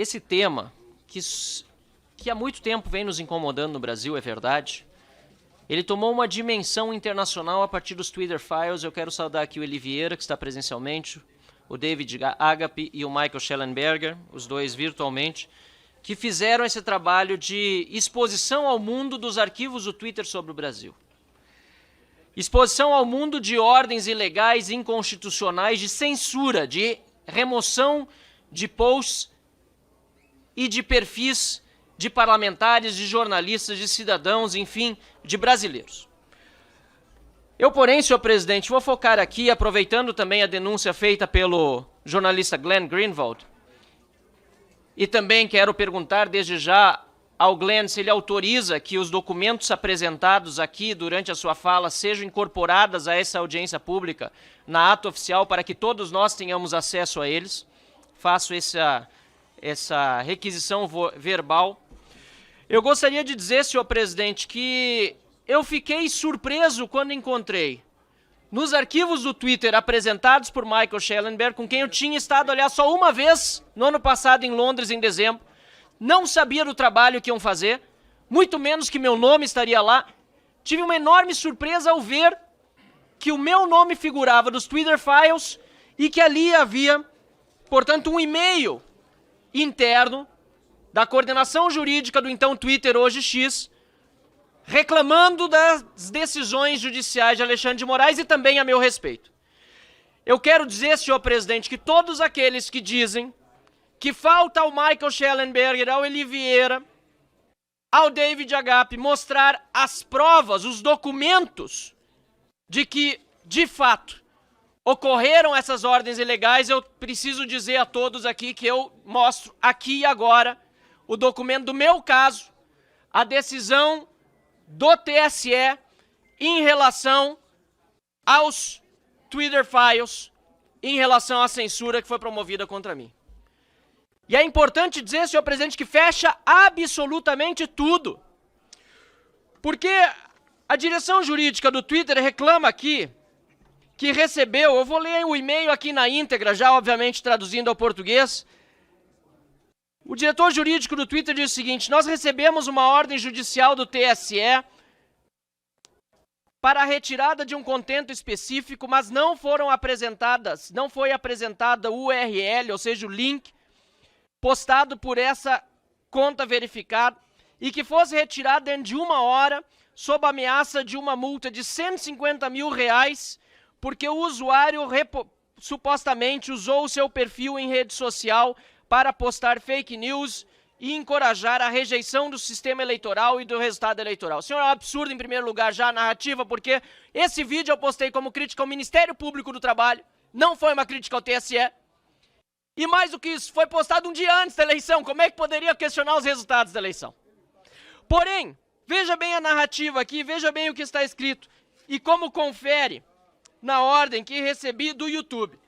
esse tema, que há muito tempo vem nos incomodando no Brasil, é verdade, ele tomou uma dimensão internacional a partir dos Twitter Files. Eu quero saudar aqui o Eli Vieira, que está presencialmente, o David Agape e o Michael Schellenberger, os dois virtualmente, que fizeram esse trabalho de exposição ao mundo dos arquivos do Twitter sobre o Brasil. Exposição ao mundo de ordens ilegais, inconstitucionais, de censura, de remoção de posts e de perfis de parlamentares, de jornalistas, de cidadãos, enfim, de brasileiros. Eu, porém, senhor presidente, vou focar aqui, aproveitando também a denúncia feita pelo jornalista Glenn Greenwald, e também quero perguntar desde já ao Glenn se ele autoriza que os documentos apresentados aqui durante a sua fala sejam incorporados a essa audiência pública na ata oficial para que todos nós tenhamos acesso a eles. Faço essa requisição verbal. Eu gostaria de dizer, senhor presidente, que eu fiquei surpreso quando encontrei nos arquivos do Twitter apresentados por Michael Schellenberg, com quem eu tinha estado, aliás, só uma vez no ano passado em Londres, em dezembro, não sabia do trabalho que iam fazer, muito menos que meu nome estaria lá. Tive uma enorme surpresa ao ver que o meu nome figurava nos Twitter Files e que ali havia, portanto, um e-mail interno da coordenação jurídica do então Twitter, hoje X, reclamando das decisões judiciais de Alexandre de Moraes e também a meu respeito. Eu quero dizer, senhor presidente, que todos aqueles que dizem que falta ao Michael Schellenberger, ao Eli Vieira, ao David Agape mostrar as provas, os documentos de que, de fato, ocorreram essas ordens ilegais, eu preciso dizer a todos aqui que eu mostro aqui e agora o documento do meu caso, a decisão do TSE em relação aos Twitter Files, em relação à censura que foi promovida contra mim. E é importante dizer, senhor presidente, que fecha absolutamente tudo. Porque a direção jurídica do Twitter reclama aqui que recebeu, eu vou ler o e-mail aqui na íntegra, já obviamente traduzindo ao português. O diretor jurídico do Twitter diz o seguinte: nós recebemos uma ordem judicial do TSE para a retirada de um contento específico, mas não foi apresentada o URL, ou seja, o link postado por essa conta verificada, e que fosse retirado dentro de 1 hora, sob ameaça de uma multa de R$150 mil, porque o usuário supostamente usou o seu perfil em rede social para postar fake news e encorajar a rejeição do sistema eleitoral e do resultado eleitoral. Senhor, é um absurdo, em primeiro lugar, já a narrativa, porque esse vídeo eu postei como crítica ao Ministério Público do Trabalho, não foi uma crítica ao TSE. E mais do que isso, foi postado um dia antes da eleição. Como é que poderia questionar os resultados da eleição? Porém, veja bem a narrativa aqui, veja bem o que está escrito e como confere na ordem que recebi do YouTube.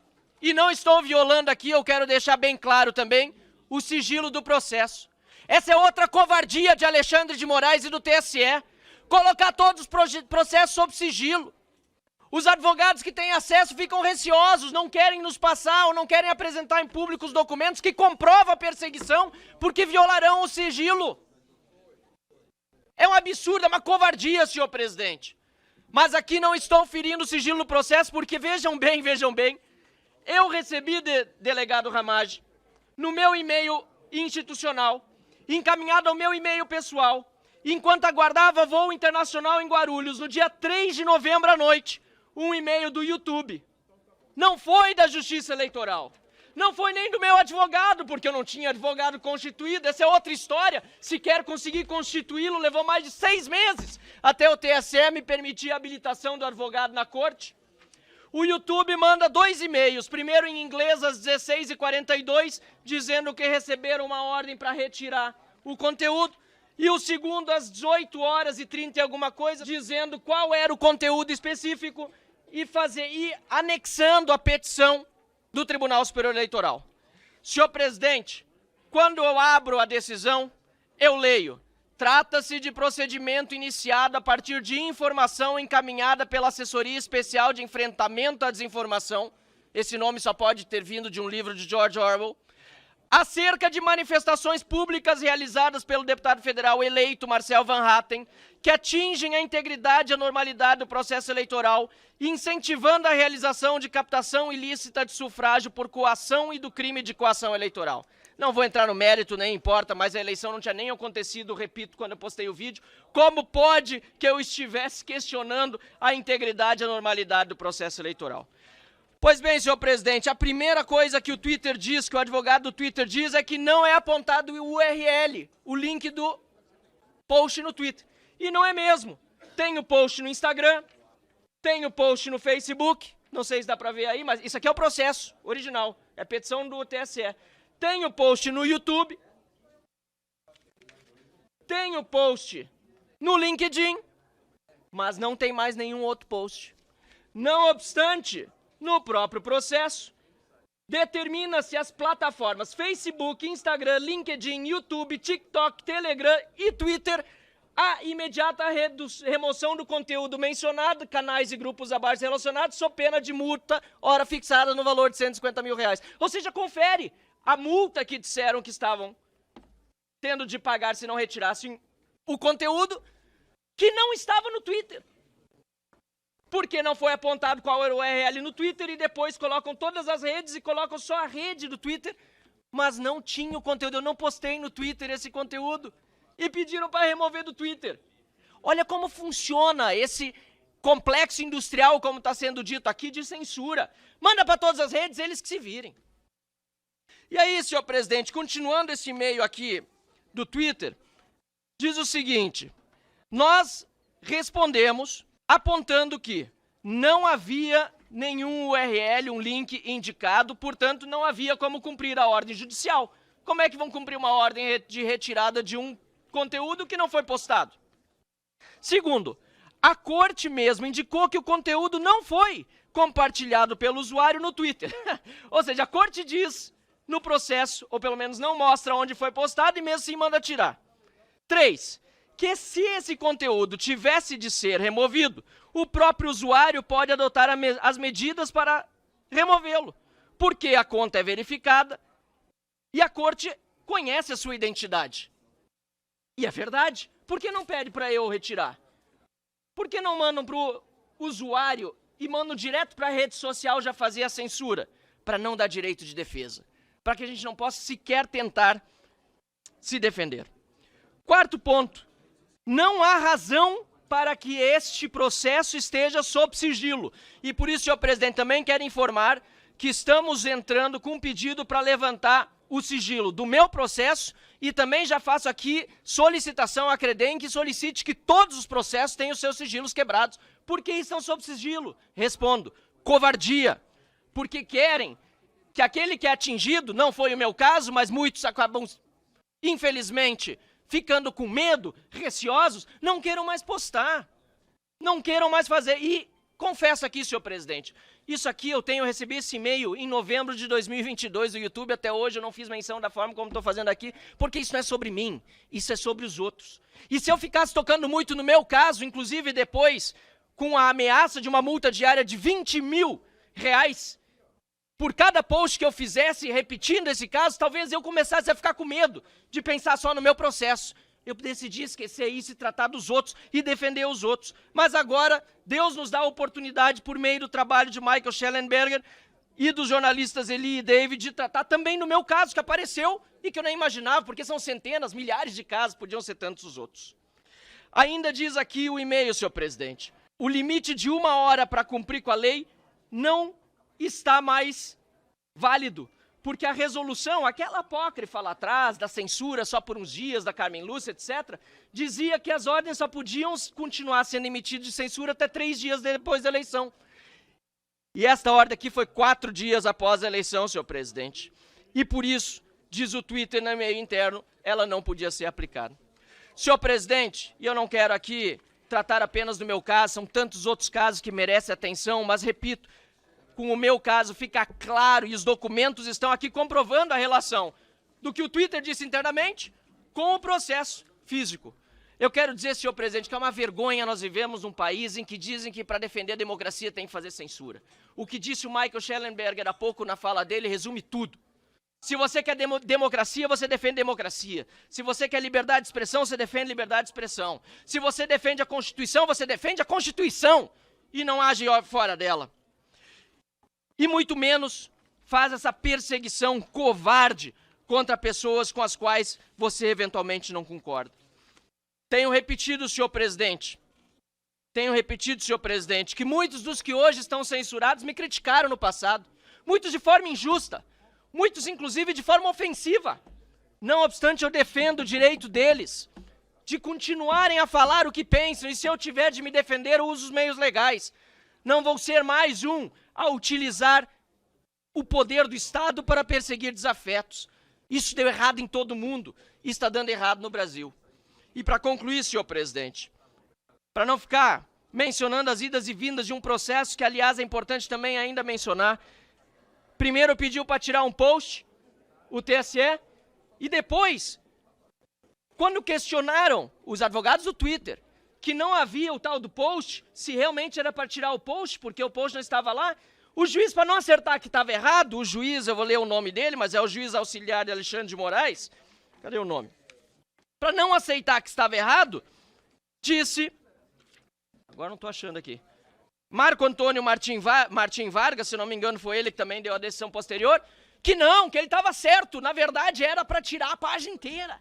E não estou violando aqui, eu quero deixar bem claro também, o sigilo do processo. Essa é outra covardia de Alexandre de Moraes e do TSE, colocar todos os processos sob sigilo. Os advogados que têm acesso ficam receosos, não querem nos passar ou não querem apresentar em público os documentos que comprovam a perseguição, porque violarão o sigilo. É um absurdo, é uma covardia, senhor presidente. Mas aqui não estou ferindo o sigilo do processo, porque vejam bem, eu recebi, delegado Ramage, no meu e-mail institucional, encaminhado ao meu e-mail pessoal, enquanto aguardava voo internacional em Guarulhos, no dia 3 de novembro à noite, um e-mail do YouTube. Não foi da Justiça Eleitoral. Não foi nem do meu advogado, porque eu não tinha advogado constituído. Essa é outra história. Sequer consegui constituí-lo, levou mais de 6 meses até o TSE me permitir a habilitação do advogado na corte. O YouTube manda 2 e-mails, primeiro em inglês às 16h42, dizendo que receberam uma ordem para retirar o conteúdo, e o segundo às 18h30 e alguma coisa, dizendo qual era o conteúdo específico e anexando a petição do Tribunal Superior Eleitoral. Senhor presidente, quando eu abro a decisão, eu leio: trata-se de procedimento iniciado a partir de informação encaminhada pela Assessoria Especial de Enfrentamento à Desinformação. Esse nome só pode ter vindo de um livro de George Orwell. acerca de manifestações públicas realizadas pelo deputado federal eleito Marcel Van Hatten, que atingem a integridade e a normalidade do processo eleitoral, incentivando a realização de captação ilícita de sufrágio por coação e do crime de coação eleitoral. Não vou entrar no mérito, nem importa, mas a eleição não tinha nem acontecido, repito, quando eu postei o vídeo. Como pode que eu estivesse questionando a integridade e a normalidade do processo eleitoral? Pois bem, senhor presidente, a primeira coisa que o Twitter diz, que o advogado do Twitter diz, é que não é apontado o URL, o link do post no Twitter. E não é mesmo. Tem o post no Instagram, tem o post no Facebook, não sei se dá para ver aí, mas isso aqui é o processo original, é petição do TSE. Tem o post no YouTube, tem o post no LinkedIn, mas não tem mais nenhum outro post. Não obstante, no próprio processo, determina-se as plataformas Facebook, Instagram, LinkedIn, YouTube, TikTok, Telegram e Twitter a imediata remoção do conteúdo mencionado, canais e grupos abaixo relacionados, sob pena de multa, hora fixada no valor de R$150 mil. Ou seja, confere a multa que disseram que estavam tendo de pagar se não retirassem o conteúdo que não estava no Twitter. Porque não foi apontado qual era o URL no Twitter e depois colocam todas as redes e colocam só a rede do Twitter, mas não tinha o conteúdo. Eu não postei no Twitter esse conteúdo e pediram para remover do Twitter. Olha como funciona esse complexo industrial, como está sendo dito aqui, de censura. Manda para todas as redes, eles que se virem. E aí, senhor presidente, continuando esse e-mail aqui do Twitter, diz o seguinte: nós respondemos apontando que não havia nenhum URL, um link indicado, portanto, não havia como cumprir a ordem judicial. Como é que vão cumprir uma ordem de retirada de um conteúdo que não foi postado? Segundo, a corte mesmo indicou que o conteúdo não foi compartilhado pelo usuário no Twitter. Ou seja, a corte diz no processo, ou pelo menos não mostra onde foi postado e mesmo assim manda tirar. 3. Que se esse conteúdo tivesse de ser removido, o próprio usuário pode adotar as medidas para removê-lo, porque a conta é verificada e a corte conhece a sua identidade. E é verdade. Por que não pede para eu retirar? Por que não mandam para o usuário e mandam direto para a rede social já fazer a censura? Para não dar direito de defesa. Para que a gente não possa sequer tentar se defender. Quarto ponto. Não há razão para que este processo esteja sob sigilo. E por isso, senhor presidente, também quero informar que estamos entrando com um pedido para levantar o sigilo do meu processo e também já faço aqui solicitação à Credem que solicite que todos os processos tenham os seus sigilos quebrados. Por que estão sob sigilo? Respondo, covardia. Porque querem que aquele que é atingido, não foi o meu caso, mas muitos acabam, infelizmente, ficando com medo, receosos, não queiram mais postar, não queiram mais fazer. E confesso aqui, senhor presidente, isso aqui eu recebi esse e-mail em novembro de 2022 do YouTube, até hoje eu não fiz menção da forma como estou fazendo aqui, porque isso não é sobre mim, isso é sobre os outros. E se eu ficasse tocando muito no meu caso, inclusive depois, com a ameaça de uma multa diária de R$20 mil, por cada post que eu fizesse repetindo esse caso, talvez eu começasse a ficar com medo de pensar só no meu processo. Eu decidi esquecer isso e tratar dos outros e defender os outros. Mas agora, Deus nos dá a oportunidade, por meio do trabalho de Michael Schellenberger e dos jornalistas Eli e David, de tratar também no meu caso, que apareceu e que eu nem imaginava, porque são centenas, milhares de casos, podiam ser tantos os outros. Ainda diz aqui o e-mail, senhor presidente, o limite de 1 hora para cumprir com a lei não está mais válido, porque a resolução, aquela apócrifa lá atrás, da censura só por uns dias, da Carmen Lúcia, etc., dizia que as ordens só podiam continuar sendo emitidas de censura até 3 dias depois da eleição. E esta ordem aqui foi 4 dias após a eleição, senhor presidente. E por isso, diz o Twitter no e-mail interno, ela não podia ser aplicada. Senhor presidente, e eu não quero aqui tratar apenas do meu caso, são tantos outros casos que merecem atenção, mas repito, com o meu caso fica claro, e os documentos estão aqui comprovando a relação do que o Twitter disse internamente com o processo físico. Eu quero dizer, senhor presidente, que é uma vergonha nós vivemos num país em que dizem que para defender a democracia tem que fazer censura. O que disse o Michael Schellenberger há pouco na fala dele resume tudo. Se você quer democracia, você defende democracia. Se você quer liberdade de expressão, você defende liberdade de expressão. Se você defende a Constituição, você defende a Constituição e não age fora dela. E muito menos faz essa perseguição covarde contra pessoas com as quais você eventualmente não concorda. Tenho repetido, senhor presidente, que muitos dos que hoje estão censurados me criticaram no passado. Muitos de forma injusta. Muitos, inclusive, de forma ofensiva. Não obstante, eu defendo o direito deles de continuarem a falar o que pensam, e se eu tiver de me defender, eu uso os meios legais. Não vou ser mais um a utilizar o poder do Estado para perseguir desafetos. Isso deu errado em todo mundo e está dando errado no Brasil. E para concluir, senhor presidente, para não ficar mencionando as idas e vindas de um processo que, aliás, é importante também ainda mencionar, primeiro pediu para tirar um post, o TSE, e depois, quando questionaram os advogados do Twitter que não havia o tal do post, se realmente era para tirar o post, porque o post não estava lá, o juiz, para não acertar que estava errado, o juiz, eu vou ler o nome dele, mas é o juiz auxiliar de Alexandre de Moraes, cadê o nome? Para não aceitar que estava errado, disse, agora não estou achando aqui, Marco Antônio Martim Vargas, se não me engano foi ele que também deu a decisão posterior, que não, que ele estava certo, na verdade era para tirar a página inteira.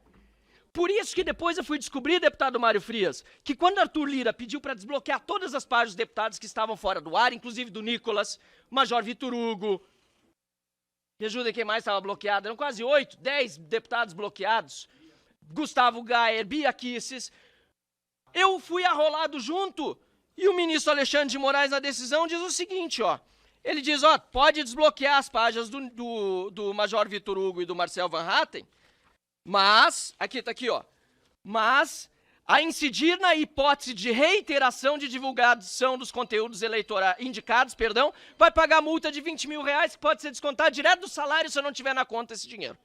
Por isso que depois eu fui descobrir, deputado Mário Frias, que quando Arthur Lira pediu para desbloquear todas as páginas dos deputados que estavam fora do ar, inclusive do Nicolas, Major Vitor Hugo, me ajuda quem mais estava bloqueado, eram quase 8, 10 deputados bloqueados, Gustavo Gayer, Bia Kicis, eu fui arrolado junto, e o ministro Alexandre de Moraes, na decisão, diz o seguinte, ó, ele diz, ó, pode desbloquear as páginas do Major Vitor Hugo e do Marcel Van Hatten, mas, aqui tá aqui, ó, mas a incidir na hipótese de reiteração de divulgação dos conteúdos indicados, vai pagar multa de R$20 mil, que pode ser descontada direto do salário se eu não tiver na conta esse dinheiro.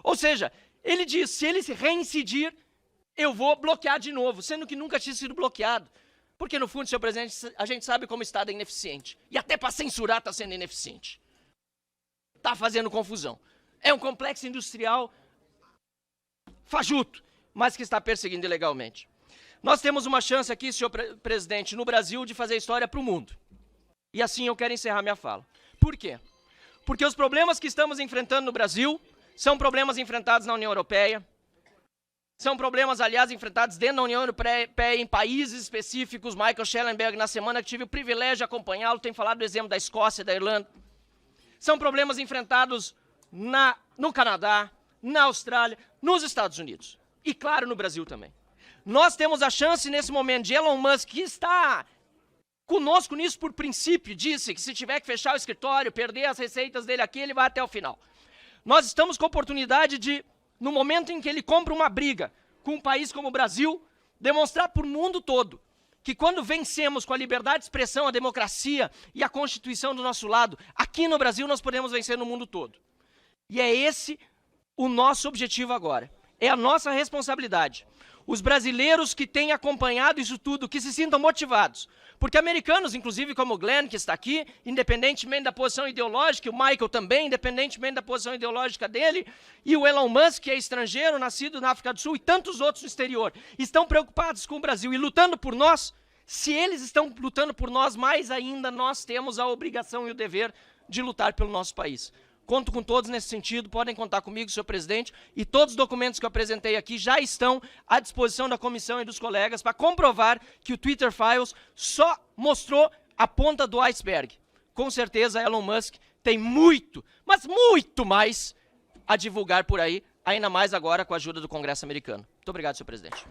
Ou seja, ele diz, se ele se reincidir, eu vou bloquear de novo, sendo que nunca tinha sido bloqueado. Porque, no fundo, senhor presidente, a gente sabe como o Estado é ineficiente. E até para censurar está sendo ineficiente. Está fazendo confusão. É um complexo industrial fajuto, mas que está perseguindo ilegalmente. Nós temos uma chance aqui, senhor presidente, no Brasil, de fazer história para o mundo. E assim eu quero encerrar minha fala. Por quê? Porque os problemas que estamos enfrentando no Brasil são problemas enfrentados na União Europeia, são problemas, aliás, enfrentados dentro da União Europeia em países específicos. Michael Schellenberg, na semana que tive o privilégio de acompanhá-lo, tem falado do exemplo da Escócia e da Irlanda. São problemas enfrentados no Canadá, na Austrália, nos Estados Unidos. E, claro, no Brasil também. Nós temos a chance, nesse momento, de Elon Musk, que está conosco nisso por princípio, disse que se tiver que fechar o escritório, perder as receitas dele aqui, ele vai até o final. Nós estamos com a oportunidade de, no momento em que ele compra uma briga com um país como o Brasil, demonstrar para o mundo todo que quando vencemos com a liberdade de expressão, a democracia e a Constituição do nosso lado, aqui no Brasil nós podemos vencer no mundo todo. E é esse o nosso objetivo agora. É a nossa responsabilidade. Os brasileiros que têm acompanhado isso tudo, que se sintam motivados. Porque americanos, inclusive como o Glenn, que está aqui, independentemente da posição ideológica, o Michael também, independentemente da posição ideológica dele, e o Elon Musk, que é estrangeiro, nascido na África do Sul, e tantos outros no exterior, estão preocupados com o Brasil e lutando por nós. Se eles estão lutando por nós, mais ainda nós temos a obrigação e o dever de lutar pelo nosso país. Conto com todos nesse sentido, podem contar comigo, senhor presidente, e todos os documentos que eu apresentei aqui já estão à disposição da comissão e dos colegas para comprovar que o Twitter Files só mostrou a ponta do iceberg. Com certeza, Elon Musk tem muito, mas muito mais a divulgar por aí, ainda mais agora com a ajuda do Congresso americano. Muito obrigado, senhor presidente.